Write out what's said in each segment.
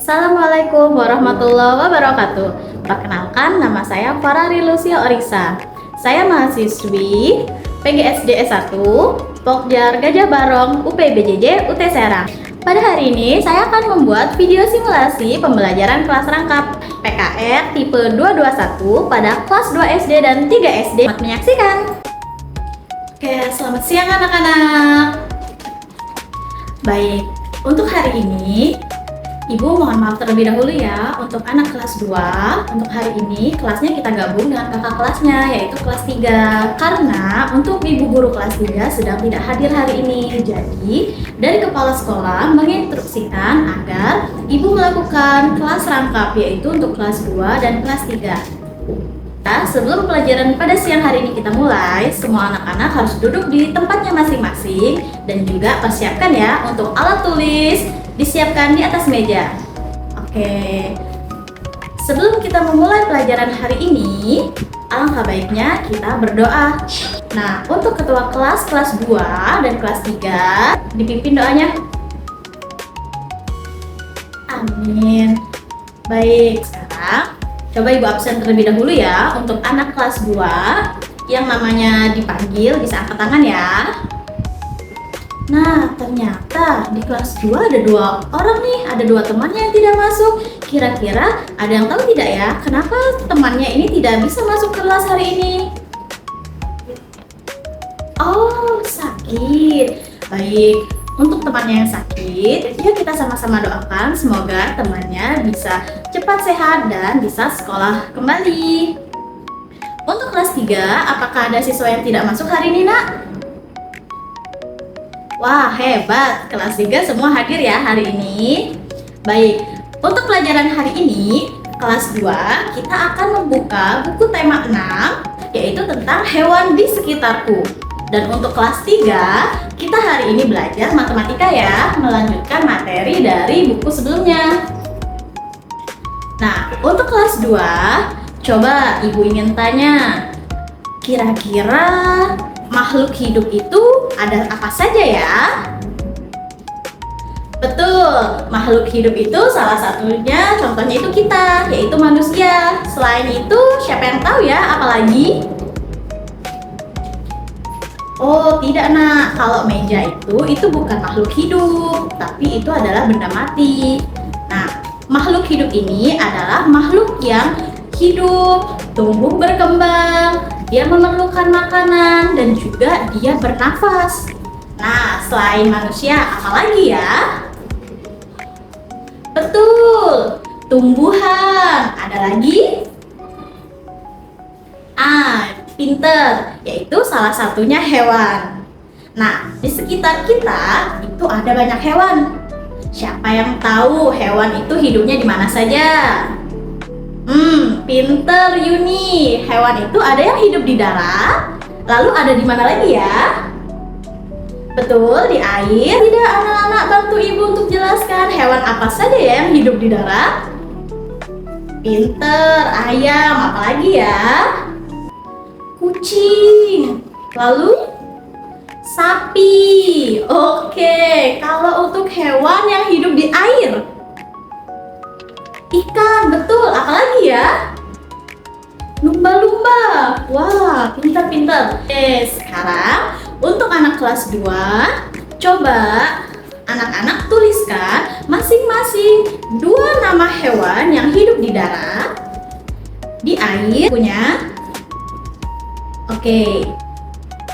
Assalamualaikum warahmatullahi wabarakatuh. Perkenalkan, nama saya Farari Lucia Orisa. Saya mahasiswi PGSD S1 Pokjar Gajah Barong UPBJJ UT Serang. Pada hari ini saya akan membuat video simulasi pembelajaran kelas rangkap PKR tipe 221 pada kelas 2 SD dan 3 SD. Selamat menyaksikan. Oke, selamat siang anak-anak. Baik, untuk hari ini Ibu mohon maaf terlebih dahulu ya untuk anak kelas 2. Untuk hari ini kelasnya kita gabung dengan kakak kelasnya yaitu kelas 3. Karena untuk ibu guru kelas 3 sedang tidak hadir hari ini. Jadi dari kepala sekolah menginstruksikan agar ibu melakukan kelas rangkap yaitu untuk kelas 2 dan kelas 3. Nah, sebelum pelajaran pada siang hari ini kita mulai, semua anak-anak harus duduk di tempatnya masing-masing dan juga persiapkan ya untuk alat tulis disiapkan di atas meja. Oke. Sebelum kita memulai pelajaran hari ini, alangkah baiknya kita berdoa. Nah, untuk ketua kelas 2 dan kelas 3, dipimpin doanya. Amin. Baik, sekarang coba ibu absen terlebih dahulu ya untuk anak kelas 2 yang namanya dipanggil, bisa angkat tangan ya. Nah, ternyata di kelas 2 ada 2 orang nih, ada 2 temannya yang tidak masuk. Kira-kira ada yang tahu tidak ya, kenapa temannya ini tidak bisa masuk kelas hari ini? Oh, sakit. Baik, untuk temannya yang sakit, ya kita sama-sama doakan semoga temannya bisa cepat sehat dan bisa sekolah kembali. Untuk kelas 3, apakah ada siswa yang tidak masuk hari ini, Nak? Wah, hebat. Kelas 3 semua hadir ya hari ini. Baik, untuk pelajaran hari ini, kelas 2, kita akan membuka buku tema 6, yaitu tentang hewan di sekitarku. Dan untuk kelas 3, kita hari ini belajar matematika ya, melanjutkan materi dari buku sebelumnya. Nah, untuk kelas 2, coba ibu ingin tanya, kira-kira makhluk hidup itu ada apa saja ya? Betul, makhluk hidup itu salah satunya contohnya itu kita, yaitu manusia. Selain itu, siapa yang tahu ya apalagi? Oh, tidak Nak, kalau meja itu bukan makhluk hidup, tapi itu adalah benda mati. Nah, makhluk hidup ini adalah makhluk yang hidup, tumbuh berkembang, dia memerlukan makanan dan juga dia bernafas. Nah, selain manusia, apalagi ya? Betul, tumbuhan. Ada lagi? Pinter, yaitu salah satunya hewan. Nah, di sekitar kita itu ada banyak hewan. Siapa yang tahu hewan itu hidupnya di mana saja? Pinter Yuni. Hewan itu ada yang hidup di darat, lalu ada di mana lagi ya? Betul, di air. Tidak, anak-anak bantu ibu untuk jelaskan hewan apa saja ya yang hidup di darat? Pinter, ayam, apalagi ya? Kucing. Lalu sapi. Oke, kalau untuk hewan yang hidup di air, ikan, betul. Apalagi ya? Lumba-lumba. Wah, pintar-pintar. Oke, sekarang untuk anak kelas 2, coba anak-anak tuliskan masing-masing 2 nama hewan yang hidup di darat, di air punya. Oke.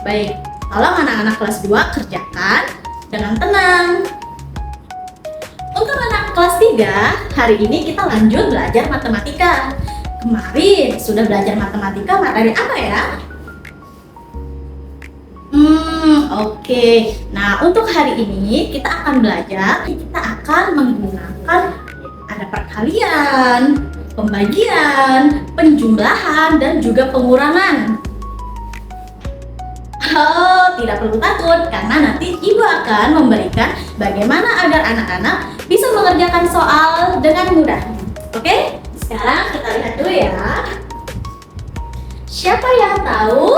Baik, tolong anak-anak kelas 2 kerjakan dengan tenang. Untuk anak kelas 3, hari ini kita lanjut belajar matematika. Kemarin sudah belajar matematika materi apa ya? Oke. Nah, untuk hari ini kita akan belajar, kita akan menggunakan ada perkalian, pembagian, penjumlahan, dan juga pengurangan. Oh, tidak perlu takut karena nanti ibu akan memberikan bagaimana agar anak-anak bisa mengerjakan soal dengan mudah. Oke? Sekarang kita lihat dulu ya. Siapa yang tahu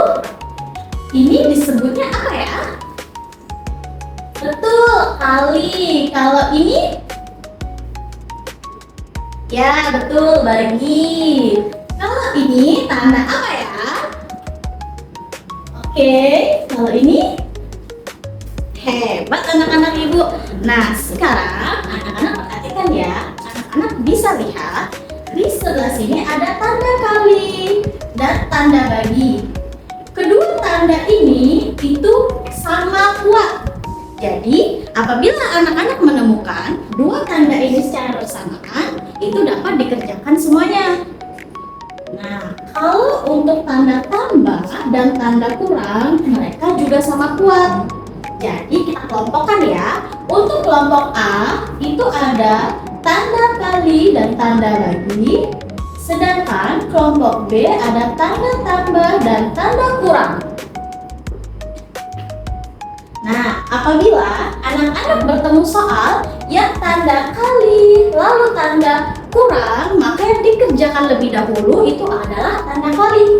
ini disebutnya apa ya? Betul, kali. Kalau ini Ya, betul, bagi. Kalau ini tanda apa ya? Oke, kalau ini hebat anak-anak ibu. Nah, sekarang anak-anak perhatikan ya. Anak-anak bisa lihat di sebelah sini ada tanda kali dan tanda bagi. Kedua tanda ini itu sama kuat. Jadi, apabila anak-anak menemukan dua tanda ini secara bersamaan, itu dapat dikerjakan semuanya. Nah, kalau untuk tanda tambah dan tanda kurang, mereka juga sama kuat. Jadi kita kelompokkan ya. Untuk kelompok A itu ada tanda kali dan tanda bagi. Sedangkan kelompok B ada tanda tambah dan tanda kurang. Nah, apabila anak-anak bertemu soal yang tanda kali lalu tanda kurang, maka yang dikerjakan lebih dahulu itu adalah tanda kali.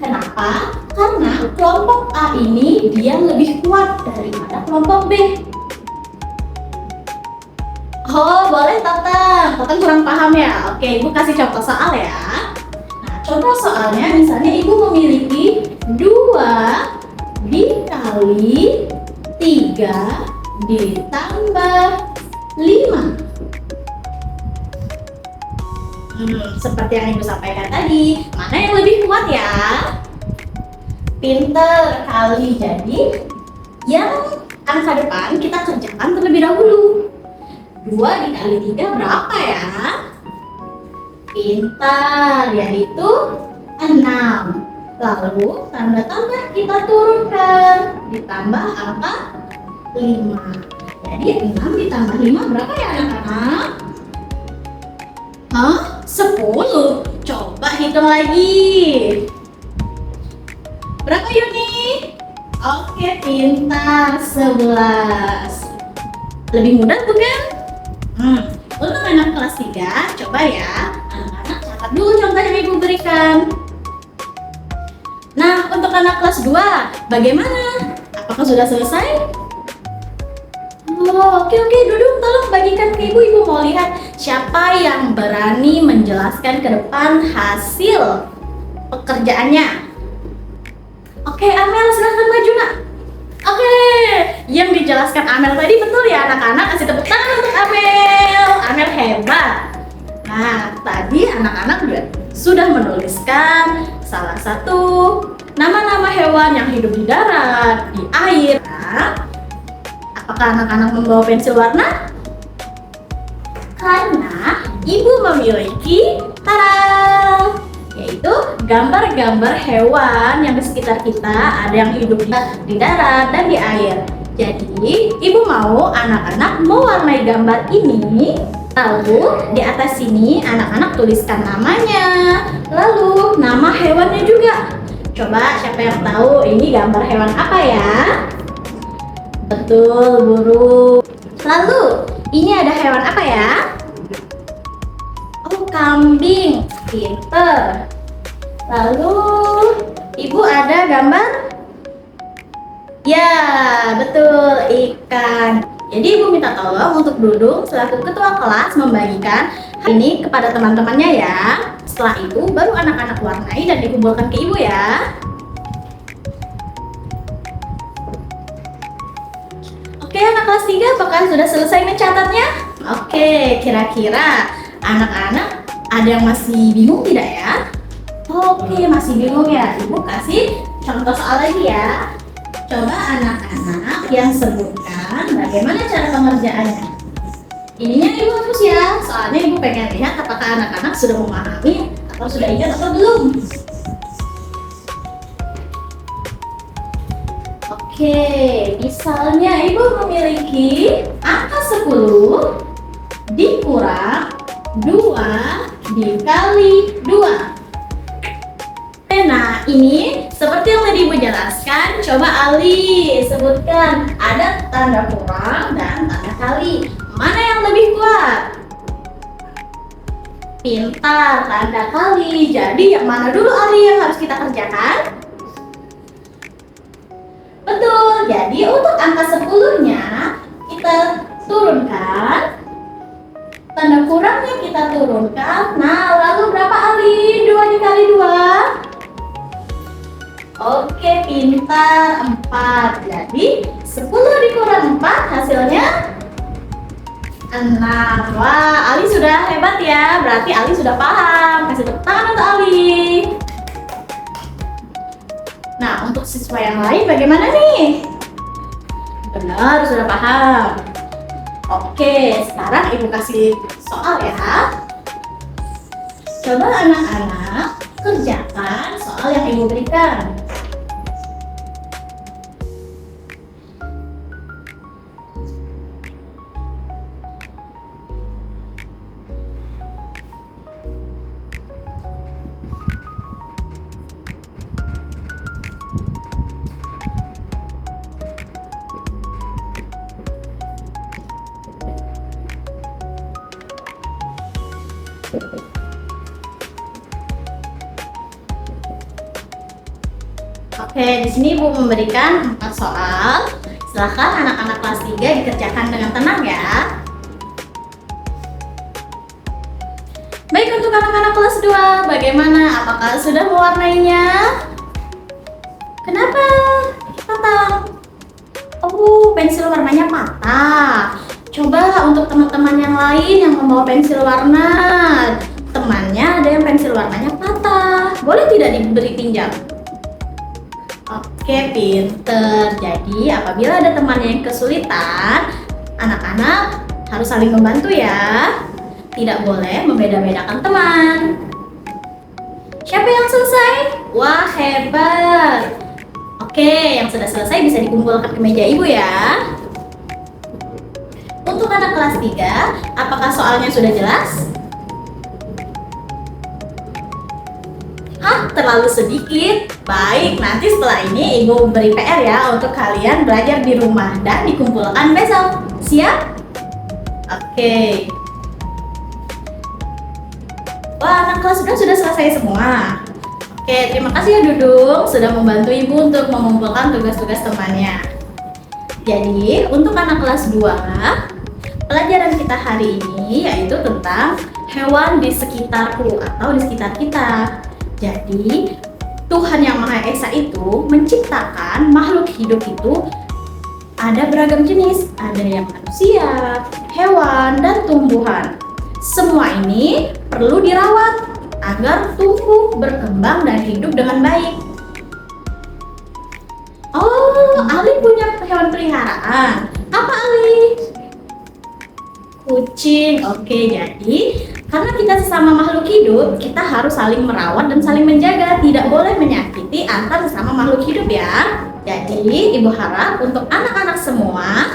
Kenapa? Karena kelompok A ini dia lebih kuat daripada kelompok B. Oh, boleh Tatang. Tatang kurang paham ya? Oke, Ibu kasih contoh soal ya. Nah, contoh soalnya misalnya Ibu memiliki 2 dikali 3 ditambah 5. Seperti yang Ibu sampaikan tadi, mana yang lebih kuat ya? Pinter kali. Jadi yang angka depan kita kerjakan terlebih dahulu. 2 dikali 3 berapa ya? Pintar, yaitu 6. Lalu tanda tambah kita turunkan, ditambah angka 5. Jadi 6 ditambah 5 berapa ya anak-anak? 10. Coba hitung lagi. Berapa Yuni? Oke, pintar, 11. Lebih mudah bukan? Untuk anak kelas 3, coba ya anak-anak catat dulu contoh yang Ibu berikan. Nah, untuk anak kelas 2, bagaimana? Apakah sudah selesai? Oh, oke, Dudung tolong bagikan ke Ibu. Ibu mau lihat siapa yang berani menjelaskan ke depan hasil pekerjaannya. Oke, Amel silahkan maju nak. Oke, yang dijelaskan Amel tadi betul ya anak-anak. Kasih tepuk tangan untuk Amel. Amel hebat. Nah, tadi anak-anak juga sudah menuliskan salah satu nama-nama hewan yang hidup di darat, di air. Nah, apakah anak-anak membawa pensil warna? Karena Ibu memiliki yaitu gambar-gambar hewan yang di sekitar kita, ada yang hidup di darat dan di air. Jadi, Ibu mau anak-anak mewarnai gambar ini. Lalu di atas sini anak-anak tuliskan namanya, lalu nama hewannya juga. Coba siapa yang tahu ini gambar hewan apa ya? Betul, burung. Lalu ini ada hewan apa ya? Oh, kambing. Pinter. Lalu Ibu ada gambar? Ya, betul, ikan. Jadi Ibu minta tolong untuk Dudung selaku ketua kelas membagikan ini kepada teman-temannya ya. Setelah itu baru anak-anak warnai dan dikumpulkan ke Ibu ya. Oke, anak kelas 3 apakah sudah selesai mencatatnya? Oke, kira-kira anak-anak ada yang masih bingung tidak ya? Oke, masih bingung ya. Ibu kasih contoh soal lagi ya. Coba anak-anak yang sebutkan bagaimana cara pengerjaannya. Ininya Ibu hapus ya, soalnya Ibu pengen lihat apakah anak-anak sudah memahami atau sudah ingat atau belum. Oke, misalnya Ibu memiliki angka 10 dikurang 2 dikali 2. Nah, ini seperti yang tadi Ibu jelaskan. Coba Ali sebutkan, ada tanda kurang dan tanda kali. Mana yang lebih kuat? Pintar, tanda kali. Jadi yang mana dulu Ali yang harus kita kerjakan? Betul, jadi untuk angka 10-nya kita turunkan, tanda kurangnya kita turunkan. Nah, lalu berapa Ali? 2 dikali 2. Oke, pintar. 4. Jadi 10 dikurang 4 hasilnya 6. Wah, Ali sudah hebat ya. Berarti Ali sudah paham. Kasih tepuk tangan untuk Ali. Nah, untuk siswa yang lain bagaimana nih? Benar, sudah paham. Oke, sekarang Ibu kasih soal ya. Coba anak-anak kerjakan soal yang Ibu berikan. Oke, di sini Ibu memberikan 4 soal. Silakan anak-anak kelas 3 dikerjakan dengan tenang ya. Baik, untuk anak-anak kelas 2, bagaimana? Apakah sudah mewarnainya? Kenapa patah? Oh, pensil warnanya patah. Coba untuk teman-teman yang lain yang membawa pensil warna, temannya ada yang pensil warnanya patah, boleh tidak diberi pinjam? Oke, pinter. Jadi apabila ada temannya yang kesulitan, anak-anak harus saling membantu ya. Tidak boleh membeda-bedakan teman. Siapa yang selesai? Wah, hebat. Oke, yang sudah selesai bisa dikumpulkan ke meja Ibu ya. Untuk anak kelas 3, apakah soalnya sudah jelas? Hah, terlalu sedikit. Baik, nanti setelah ini Ibu beri PR ya untuk kalian belajar di rumah dan dikumpulkan besok. Siap? Oke. Wah, anak kelas sudah selesai semua. Oke, terima kasih ya Dudung sudah membantu Ibu untuk mengumpulkan tugas-tugas temannya. Jadi, untuk anak kelas 2, pelajaran kita hari ini yaitu tentang hewan di sekitarku atau di sekitar kita. Jadi, Tuhan Yang Maha Esa itu menciptakan makhluk hidup itu ada beragam jenis. Ada yang manusia, hewan, dan tumbuhan. Semua ini perlu dirawat agar tumbuh, berkembang, dan hidup dengan baik. Oh, Ali punya hewan peliharaan. Apa Ali? Kucing. Oke, jadi karena kita sesama makhluk hidup, kita harus saling merawat dan saling menjaga. Tidak boleh menyakiti antar sesama makhluk hidup ya. Jadi, Ibu harap untuk anak-anak semua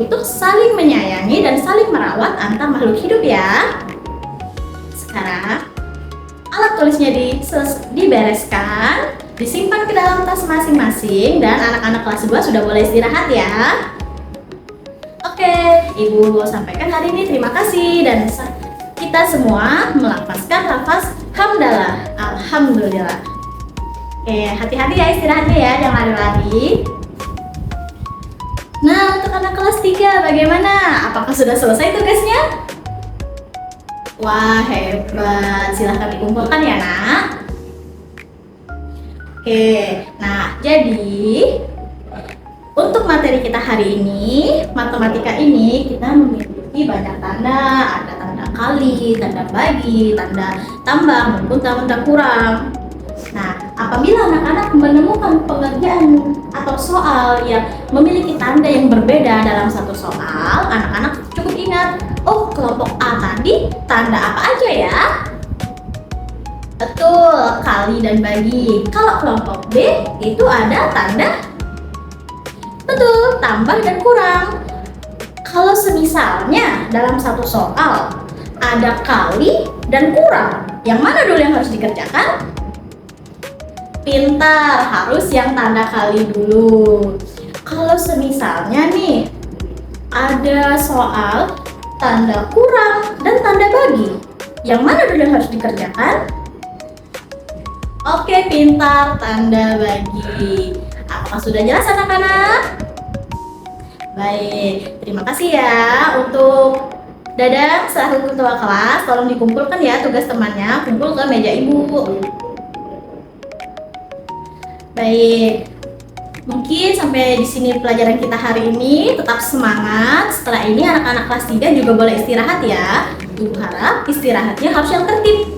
untuk saling menyayangi dan saling merawat antar makhluk hidup ya. Sekarang, alat tulisnya dibereskan, disimpan ke dalam tas masing-masing, dan anak-anak kelas 2 sudah boleh istirahat ya. Oke, Ibu sampaikan hari ini terima kasih dan kita semua melafazkan lafaz hamdalah, alhamdulillah. Oke, hati-hati ya istirahatnya ya, jangan lari-lari. Nah, untuk anak kelas 3 bagaimana? Apakah sudah selesai tugasnya? Wah, hebat. Silahkan dikumpulkan ya, Nak. Oke, nah jadi untuk materi kita hari ini, matematika ini, kita memiliki banyak tanda. Ada tanda kali, tanda bagi, tanda tambah, maupun tanda kurang. Nah, apabila anak-anak menemukan pengerjaan atau soal yang memiliki tanda yang berbeda dalam satu soal, anak-anak cukup ingat, oh kelompok A tadi tanda apa aja ya? Betul, kali dan bagi. Kalau kelompok B itu ada tanda betul, tambah dan kurang. Kalau semisalnya dalam satu soal ada kali dan kurang, yang mana dulu yang harus dikerjakan? Pintar, harus yang tanda kali dulu. Kalau semisalnya nih ada soal tanda kurang dan tanda bagi, yang mana dulu yang harus dikerjakan? Oke, pintar, tanda bagi. Apakah sudah jelas anak-anak? Baik, terima kasih ya untuk Dadah, selaku ketua kelas, tolong dikumpulkan ya tugas temannya, kumpul ke meja ibu. Baik, mungkin sampai di sini pelajaran kita hari ini. Tetap semangat. Setelah ini anak-anak kelas 3 juga boleh istirahat ya. Ibu harap istirahatnya harus yang tertib.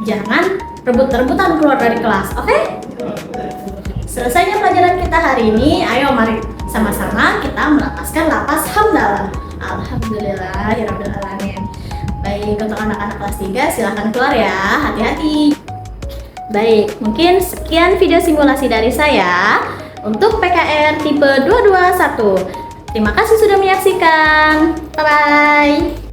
Jangan rebut-rebutan keluar dari kelas, oke? Selesainya pelajaran kita hari ini. Ayo mari sama-sama kita melapaskan lapas hamdalah. Alhamdulillahirabbil alamin. Baik, untuk anak-anak kelas 3 silahkan keluar ya. Hati-hati. Baik, mungkin sekian video simulasi dari saya untuk PKR tipe 221. Terima kasih sudah menyaksikan. Bye-bye.